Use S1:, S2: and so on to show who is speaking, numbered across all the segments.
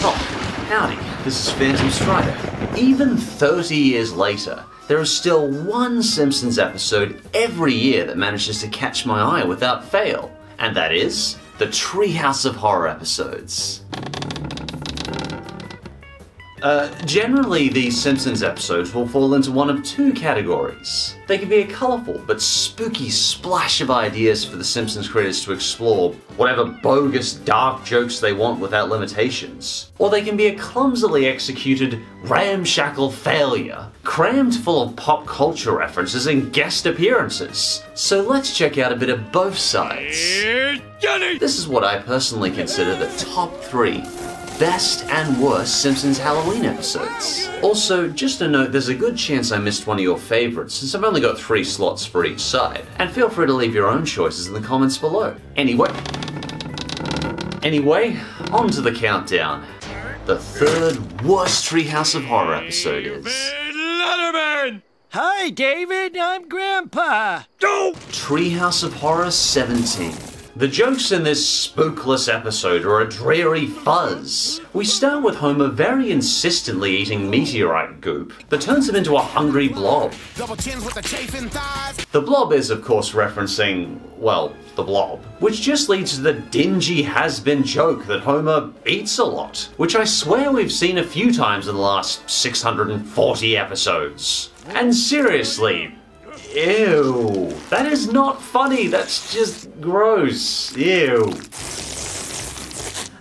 S1: Oh, howdy, this is PhantomStrider. Even 30 years later, there is still one Simpsons episode every year that manages to catch my eye without fail, and that is the Treehouse of Horror episodes. Generally, these Simpsons episodes will fall into one of two categories. They can be a colourful but spooky splash of ideas for the Simpsons creators to explore whatever bogus dark jokes they want without limitations. Or they can be a clumsily executed ramshackle failure, crammed full of pop culture references and guest appearances. So let's check out a bit of both sides. This is what I personally consider the top 3 best and worst Simpsons Halloween episodes. Also, just a note, there's a good chance I missed one of your favourites since I've only got 3 slots for each side, and feel free to leave your own choices in the comments below. Anyway, on to the countdown. The 3rd worst Treehouse of Horror episode is...
S2: Letterman! Hi, David, I'm Grandpa.
S1: Oh! Treehouse of Horror 17. The jokes in this spookless episode are a dreary fuzz. We start with Homer very insistently eating meteorite goop that turns him into a hungry blob. The blob is, of course, referencing, well, the Blob, which just leads to the dingy has-been joke that Homer eats a lot, which I swear we've seen a few times in the last 640 episodes. And seriously, ew. That is not funny, that's just gross. Ew.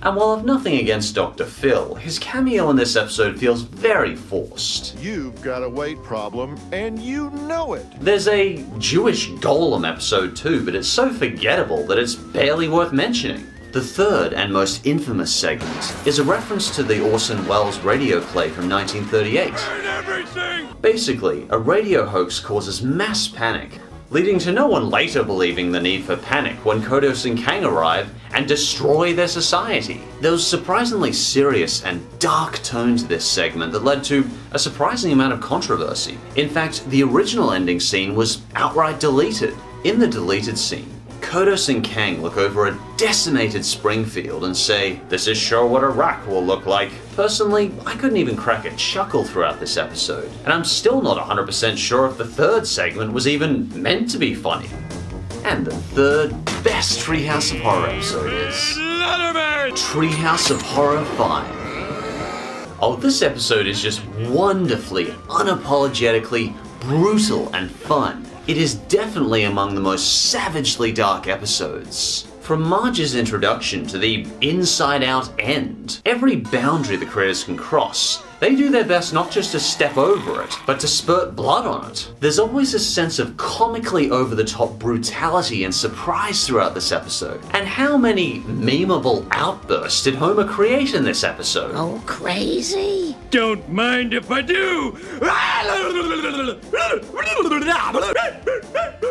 S1: And while I've nothing against Dr. Phil, his cameo in this episode feels very forced.
S3: You've got a weight problem, and you know it.
S1: There's a Jewish golem episode too, but it's so forgettable that it's barely worth mentioning. The 3rd and most infamous segment is a reference to the Orson Welles radio play from 1938.
S2: Burn everything!
S1: Basically, a radio hoax causes mass panic, leading to no one later believing the need for panic when Kodos and Kang arrive and destroy their society. There was surprisingly serious and dark tone to this segment that led to a surprising amount of controversy. In fact, the original ending scene was outright deleted. In the deleted scene, Kodos and Kang look over a decimated Springfield and say, "This is sure what Iraq will look like." Personally, I couldn't even crack a chuckle throughout this episode, and I'm still not 100% sure if the 3rd segment was even meant to be funny. And the 3rd best Treehouse of Horror episode is...
S2: Letterman!
S1: Treehouse of Horror 5. Oh, this episode is just wonderfully, unapologetically brutal and fun. It is definitely among the most savagely dark episodes. From Marge's introduction to the inside-out end, every boundary the creators can cross, they do their best not just to step over it, but to spurt blood on it. There's always a sense of comically over-the-top brutality and surprise throughout this episode. And how many memeable outbursts did Homer create in this episode?
S4: Oh, crazy?
S2: Don't mind if I do!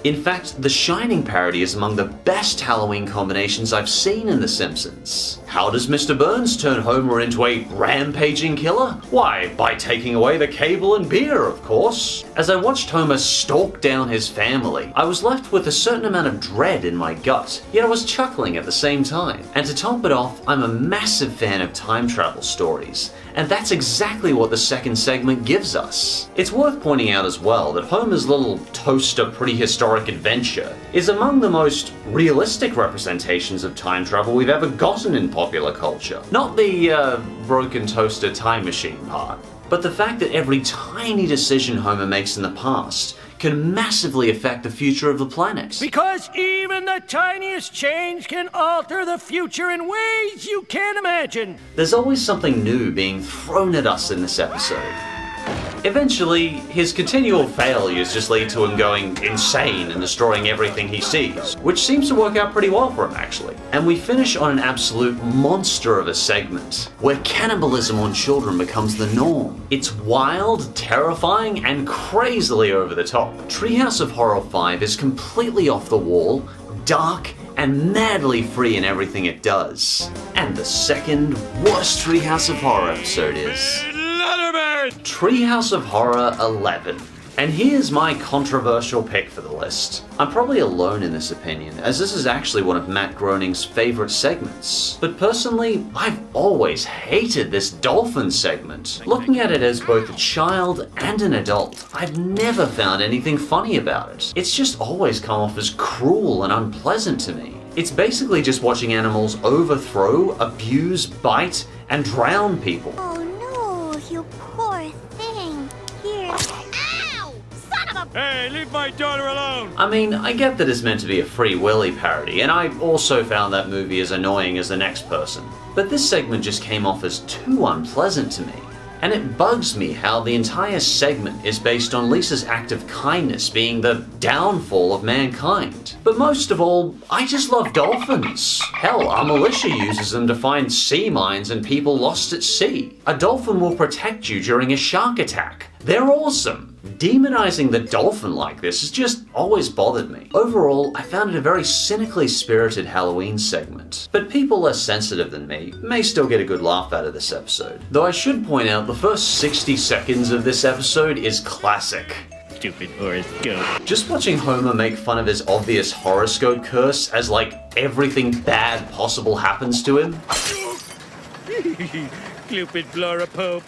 S1: In fact, the Shining parody is among the best Halloween combinations I've seen in The Simpsons. How does Mr. Burns turn Homer into a rampaging killer? Why, by taking away the cable and beer, of course. As I watched Homer stalk down his family, I was left with a certain amount of dread in my gut, yet I was chuckling at the same time. And to top it off, I'm a massive fan of time travel stories, and that's exactly what the 2nd segment gives us. It's worth pointing out as well that Homer's little toaster prehistoric adventure is among the most realistic representations of time travel we've ever gotten in popular culture. Not the broken toaster time machine part, but the fact that every tiny decision Homer makes in the past can massively affect the future of the planet.
S2: Because even the tiniest change can alter the future in ways you can't imagine.
S1: There's always something new being thrown at us in this episode. Eventually, his continual failures just lead to him going insane and destroying everything he sees, which seems to work out pretty well for him actually. And we finish on an absolute monster of a segment, where cannibalism on children becomes the norm. It's wild, terrifying, and crazily over the top. Treehouse of Horror 5 is completely off the wall, dark, and madly free in everything it does. And the 2nd worst Treehouse of Horror episode is...
S2: Letterman!
S1: Treehouse of Horror 11. And here's my controversial pick for the list. I'm probably alone in this opinion, as this is actually one of Matt Groening's favorite segments. But personally, I've always hated this dolphin segment. Looking at it as both a child and an adult, I've never found anything funny about it. It's just always come off as cruel and unpleasant to me. It's basically just watching animals overthrow, abuse, bite, and drown people.
S5: Oh no, you poor thing. Here. Ow! Son of a...
S2: Hey, leave my daughter alone!
S1: I mean, I get that it's meant to be a Free Willy parody, and I also found that movie as annoying as the next person. But this segment just came off as too unpleasant to me. And it bugs me how the entire segment is based on Lisa's act of kindness being the downfall of mankind. But most of all, I just love dolphins. Hell, our militia uses them to find sea mines and people lost at sea. A dolphin will protect you during a shark attack. They're awesome. Demonizing the dolphin like this has just always bothered me. Overall, I found it a very cynically spirited Halloween segment. But people less sensitive than me may still get a good laugh out of this episode. Though I should point out the first 60 seconds of this episode is classic.
S2: Stupid horoscope.
S1: Just watching Homer make fun of his obvious horoscope curse as like everything bad possible happens to him.
S2: Stupid Flora Pope.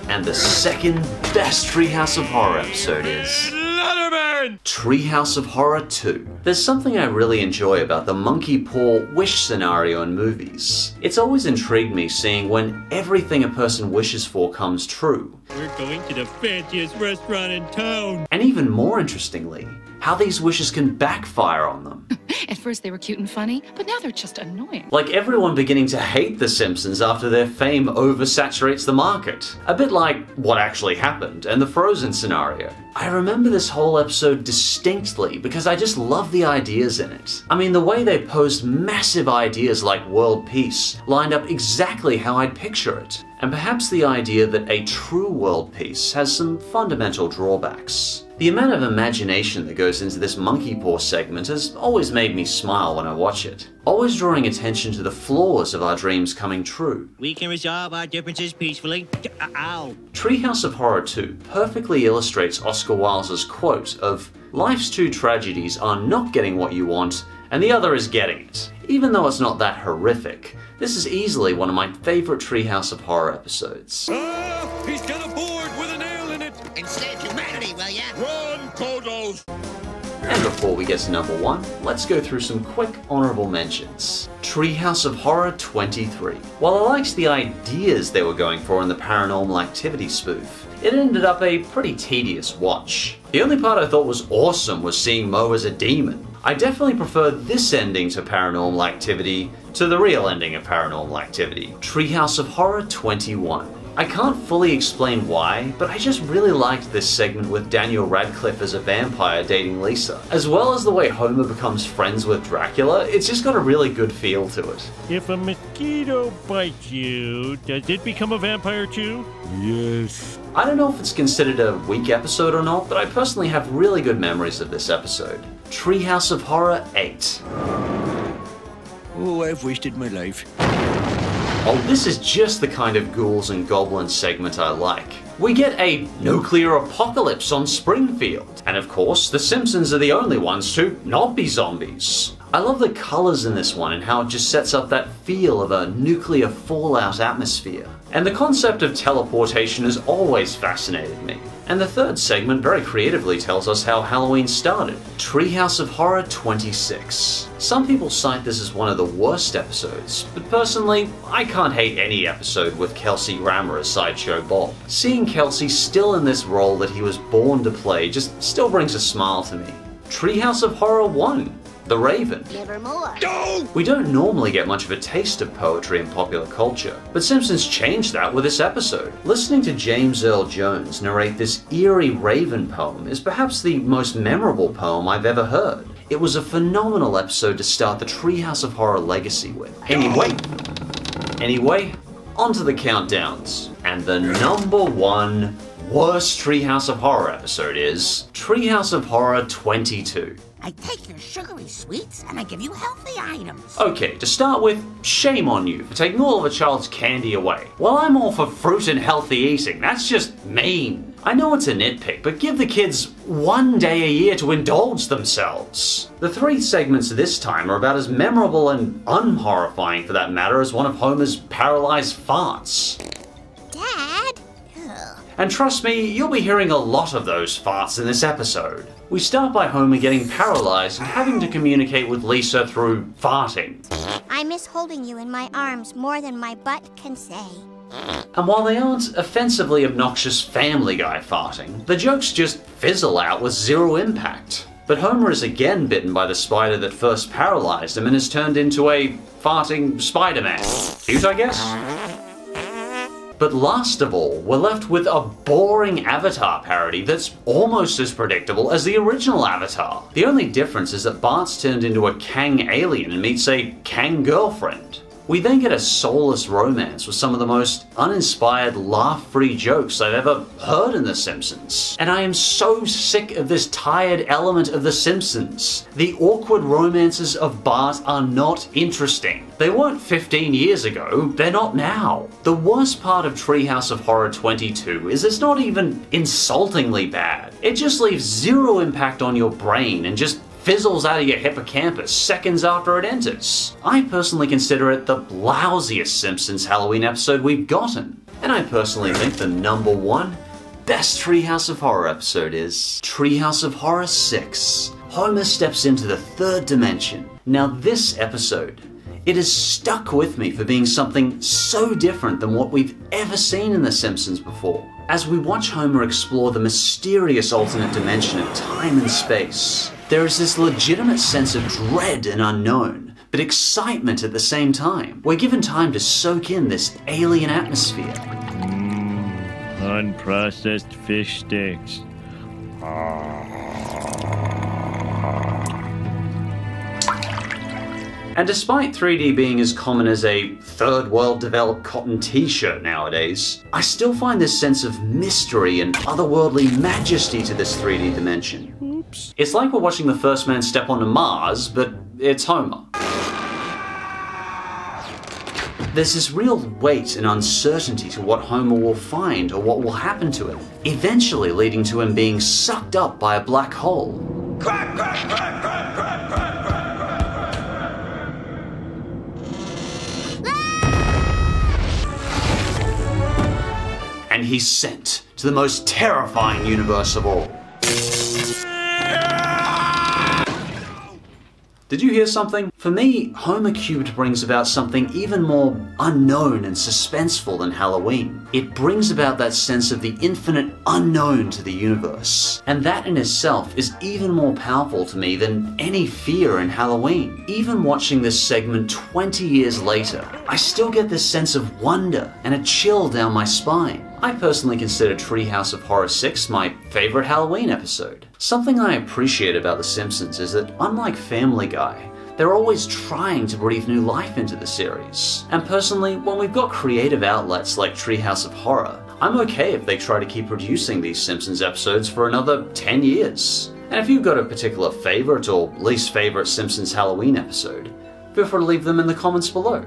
S1: And the second best Treehouse of Horror episode is...
S2: Letterman!
S1: Treehouse of Horror 2. There's something I really enjoy about the monkey paw wish scenario in movies. It's always intrigued me seeing when everything a person wishes for comes true.
S2: We're going to the fanciest restaurant in town!
S1: And even more interestingly, how these wishes can backfire on them.
S6: At first they were cute and funny, but now they're just annoying.
S1: Like everyone beginning to hate The Simpsons after their fame oversaturates the market. A bit like what actually happened and the Frozen scenario. I remember this whole episode distinctly because I just love the ideas in it. I mean, the way they posed massive ideas like world peace lined up exactly how I'd picture it. And perhaps the idea that a true world peace has some fundamental drawbacks. The amount of imagination that goes into this monkey paw segment has always made me smile when I watch it, always drawing attention to the flaws of our dreams coming true.
S7: We can resolve our differences peacefully. Ow!
S1: Treehouse of Horror 2 perfectly illustrates Oscar Wilde's quote of, "Life's two tragedies are not getting what you want, and the other is getting it." Even though it's not that horrific, this is easily one of my favorite Treehouse of Horror episodes.
S2: He's got a board with a nail in it!
S7: And save humanity, will ya?
S2: Run, Kodos!
S1: And before we get to number 1, let's go through some quick honorable mentions. Treehouse of Horror 23. While I liked the ideas they were going for in the Paranormal Activity spoof, it ended up a pretty tedious watch. The only part I thought was awesome was seeing Moe as a demon. I definitely prefer this ending to Paranormal Activity to the real ending of Paranormal Activity. Treehouse of Horror 21. I can't fully explain why, but I just really liked this segment with Daniel Radcliffe as a vampire dating Lisa. As well as the way Homer becomes friends with Dracula, it's just got a really good feel to it.
S2: If a mosquito bites you, does it become a vampire too? Yes.
S1: I don't know if it's considered a weak episode or not, but I personally have really good memories of this episode. Treehouse of Horror 8.
S2: Oh, I've wasted my life.
S1: Oh, this is just the kind of ghouls and goblins segment I like. We get a nuclear apocalypse on Springfield. And of course, the Simpsons are the only ones to not be zombies. I love the colors in this one and how it just sets up that feel of a nuclear fallout atmosphere. And the concept of teleportation has always fascinated me. And the third segment very creatively tells us how Halloween started. Treehouse of Horror 26. Some people cite this as one of the worst episodes, but personally, I can't hate any episode with Kelsey Grammer as Sideshow Bob. Seeing Kelsey still in this role that he was born to play just still brings a smile to me. Treehouse of Horror 1. The Raven.
S5: Nevermore.
S1: We don't normally get much of a taste of poetry in popular culture, but Simpsons changed that with this episode. Listening to James Earl Jones narrate this eerie raven poem is perhaps the most memorable poem I've ever heard. It was a phenomenal episode to start the Treehouse of Horror legacy with. Anyway, onto the countdowns. And the number 1 worst Treehouse of Horror episode is Treehouse of Horror 22.
S4: I take your sugary sweets and I give you healthy items.
S1: Okay, to start with, shame on you for taking all of a child's candy away. Well, I'm all for fruit and healthy eating, that's just mean. I know it's a nitpick, but give the kids one day a year to indulge themselves. The 3 segments this time are about as memorable and unhorrifying for that matter as one of Homer's paralyzed farts.
S5: Dad? Ugh.
S1: And trust me, you'll be hearing a lot of those farts in this episode. We start by Homer getting paralyzed and having to communicate with Lisa through farting.
S5: I miss holding you in my arms more than my butt can say.
S1: And while they aren't offensively obnoxious Family Guy farting, the jokes just fizzle out with zero impact. But Homer is again bitten by the spider that first paralyzed him and is turned into a farting Spider-Man. Cute, I guess? But last of all, we're left with a boring Avatar parody that's almost as predictable as the original Avatar. The only difference is that Bart's turned into a Kang alien and meets a Kang girlfriend. We then get a soulless romance with some of the most uninspired, laugh-free jokes I've ever heard in The Simpsons. And I am so sick of this tired element of The Simpsons. The awkward romances of Bart are not interesting. They weren't 15 years ago, they're not now. The worst part of Treehouse of Horror 22 is it's not even insultingly bad. It just leaves zero impact on your brain and just fizzles out of your hippocampus seconds after it enters. I personally consider it the lousiest Simpsons Halloween episode we've gotten. And I personally think the #1 best Treehouse of Horror episode is Treehouse of Horror 6. Homer steps into the 3rd dimension. Now this episode, it has stuck with me for being something so different than what we've ever seen in The Simpsons before. As we watch Homer explore the mysterious alternate dimension of time and space, there is this legitimate sense of dread and unknown, but excitement at the same time. We're given time to soak in this alien atmosphere.
S8: Unprocessed fish sticks.
S1: And despite 3D being as common as a third world developed cotton t-shirt nowadays, I still find this sense of mystery and otherworldly majesty to this 3D dimension. Oops. It's like we're watching the first man step onto Mars, but it's Homer. There's this real weight and uncertainty to what Homer will find or what will happen to him, eventually leading to him being sucked up by a black hole.
S2: Quack, quack, quack, quack, quack, quack.
S1: And he's sent to the most terrifying universe of all. Did you hear something? For me, Homer Cubed brings about something even more unknown and suspenseful than Halloween. It brings about that sense of the infinite unknown to the universe. And that in itself is even more powerful to me than any fear in Halloween. Even watching this segment 20 years later, I still get this sense of wonder and a chill down my spine. I personally consider Treehouse of Horror 6 my favorite Halloween episode. Something I appreciate about The Simpsons is that, unlike Family Guy, they're always trying to breathe new life into the series. And personally, when we've got creative outlets like Treehouse of Horror, I'm okay if they try to keep producing these Simpsons episodes for another 10 years. And if you've got a particular favorite or least favorite Simpsons Halloween episode, feel free to leave them in the comments below.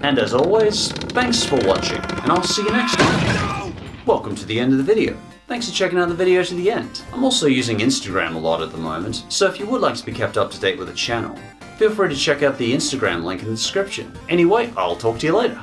S1: And as always, thanks for watching, and I'll see you next time. Welcome to the end of the video. Thanks for checking out the video to the end. I'm also using Instagram a lot at the moment, so if you would like to be kept up to date with the channel, feel free to check out the Instagram link in the description. Anyway, I'll talk to you later.